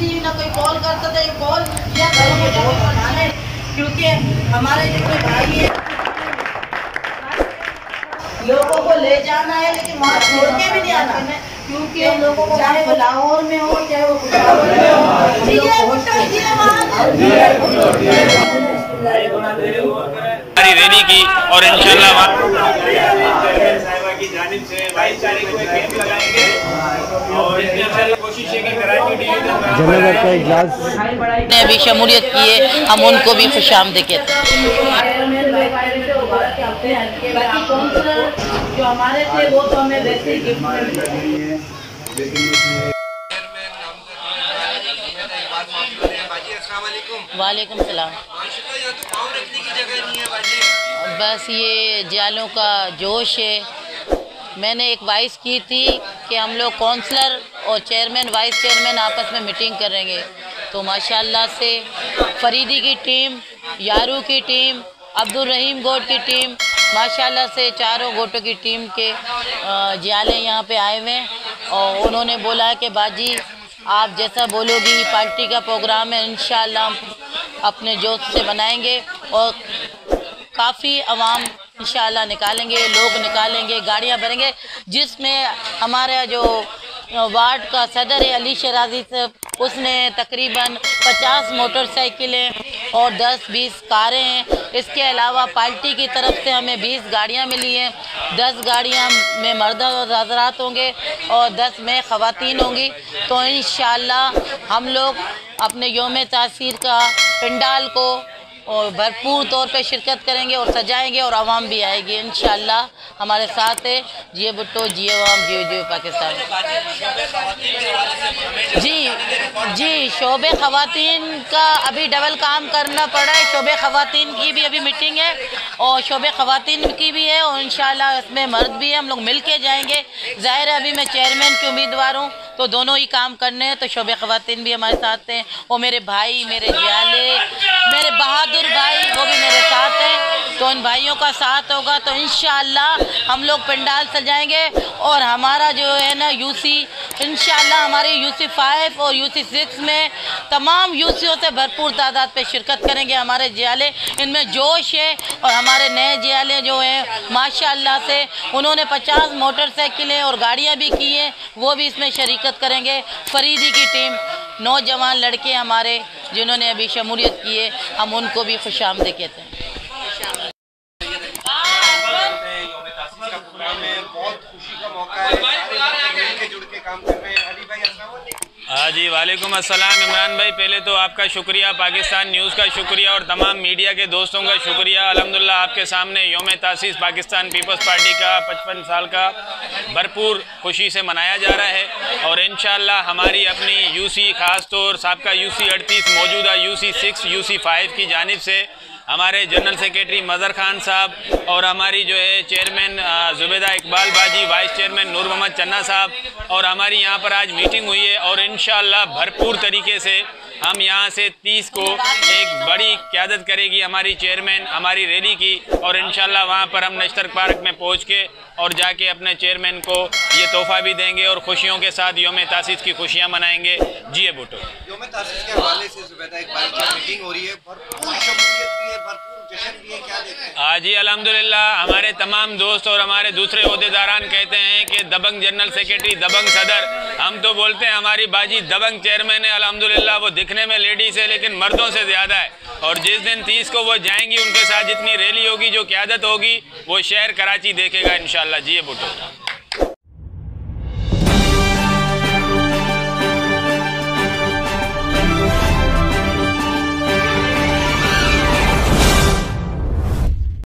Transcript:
किसी ना कोई कॉल करता था, कॉल या घर में जाके पढ़ाने, क्योंकि हमारे जितने भाई हैं लोगों को ले जाना है, लेकिन वहाँ छोड़ के भी नहीं आना, क्योंकि लोगों को चाहे वो लाहौर में हो चाहे वो हमारी रैली की और इंशाल्लाह की जानिब से 22 तारीख को कैंप लगाएंगे और इंशाल्लाह कोशिश है कि कराची ने भी शमूलियत की है, हम उनको भी खुशामदीद कहते हैं। जो हमारे थे वो तो हमें वैसे ही गिफ्ट में। वालेकुम सलाम। बस ये जालों का जोश है। मैंने एक वाइस की थी कि हम लोग काउंसलर और चेयरमैन वाइस चेयरमैन आपस में मीटिंग करेंगे, तो माशाल्लाह से फरीदी की टीम, यारू की टीम, अब्दुल रहीम गोट की टीम, माशाल्लाह से चारों गोटों की टीम के जियाले यहाँ पे आए हुए हैं और उन्होंने बोला है कि बाजी आप जैसा बोलोगी पार्टी का प्रोग्राम है, इंशाल्लाह हम अपने जोश से बनाएंगे और काफ़ी अवाम इंशाल्लाह निकालेंगे, लोग निकालेंगे, गाड़ियाँ भरेंगे, जिसमें हमारा जो वार्ड का सदर है अली शराजी साहब, उसने तकरीबन 50 मोटरसाइकिलें और 10-20 कारें हैं। इसके अलावा पार्टी की तरफ से हमें 20 गाड़ियां मिली हैं, 10 गाड़ियां में मर्द और हज़रात होंगे और 10 में ख़वातीन होंगी। तो इंशाअल्लाह हम लोग अपने योम तासीर का पंडाल को और भरपूर तौर पे शिरकत करेंगे और सजाएंगे और आवाम भी आएगी इंशाअल्लाह हमारे साथ है। जिए भुट्टो, जिए आवाम, जियो जियो पाकिस्तान। जी शोबे ख़वातीन का अभी डबल काम करना पड़ा है। शोबे ख़वातीन की भी अभी मीटिंग है और शोबे ख़वातीन की भी है और इंशाअल्लाह इसमें मर्द भी है, हम लोग मिल के जाएंगे। ज़ाहिर है अभी मैं चेयरमैन की उम्मीदवार हूँ तो दोनों ही काम करने हैं, तो शोबे ख़वातीन भी हमारे साथ हैं और मेरे भाई, मेरे जियाले, मेरे बहादुर भाई वो भी मेरे साथ हैं। तो इन भाइयों का साथ होगा तो इंशाअल्लाह हम लोग पंडाल सजाएंगे और हमारा जो है ना यूसी, इंशाअल्लाह हमारे यूसी 5 और यूसी 6 में तमाम यूसियों से भरपूर तादाद पे शिरकत करेंगे हमारे जियाले। इनमें जोश है और हमारे नए जियाले जो हैं माशाअल्लाह से उन्होंने 50 मोटरसाइकिलें और गाड़ियाँ भी की हैं, वो भी इसमें शरीकत करेंगे। फरीदी की टीम, नौजवान लड़के हमारे जिन्होंने अभी शमूलियत की है, हम उनको भी खुशामदीद कहते हैं। हाँ जी, वालेकुम अस्सलाम इमरान भाई। पहले तो आपका शुक्रिया, पाकिस्तान न्यूज़ का शुक्रिया और तमाम मीडिया के दोस्तों का शुक्रिया। अल्हम्दुलिल्लाह आपके सामने योम तासीस पाकिस्तान पीपल्स पार्टी का 55 साल का भरपूर खुशी से मनाया जा रहा है और इंशाअल्लाह हमारी अपनी यूसी ख़ास तौर साबका यूसी 38 मौजूदा यूसी 6 यूसी 5 की जानिब से हमारे जनरल सेक्रेटरी मज़हर खान साहब और हमारी जो है चेयरमैन जुबैदा इकबाल बाजी, वाइस चेयरमैन नूर मोहम्मद चन्ना साहब और हमारी यहाँ पर आज मीटिंग हुई है और इंशाअल्लाह भरपूर तरीके से हम यहाँ से 30 को एक बड़ी क़यादत करेगी हमारी चेयरमैन हमारी रैली की और इंशाअल्लाह वहाँ पर हम नश्तर पार्क में पहुँच के और जाके अपने चेयरमैन को ये तोहफ़ा भी देंगे और खुशियों के साथ योम तासीस की खुशियाँ मनाएंगे। जिए भुट्टो। योम तासीस के हवाले से जुबैदा इकबाल की मीटिंग हो रही है, भरपूर शमूलियत भी है, भरपूर जश्न भी है, क्या देखते हैं? हाँ जी, अल्हम्दुलिल्लाह हमारे तमाम दोस्त और हमारे दूसरे ओहदेदारान कहते हैं कि दबंग जनरल सेक्रेटरी, दबंग सदर, हम तो बोलते हैं हमारी बाजी दबंग चेयरमैन है। अल्हम्दुलिल्लाह वो दिखने में लेडीज़ है लेकिन मर्दों से ज़्यादा है और जिस दिन 30 को वो जाएंगी उनके साथ जितनी रैली होगी, जो क़यादत होगी, वो शहर कराची देखेगा इंशाअल्लाह। जिए भुट्टो।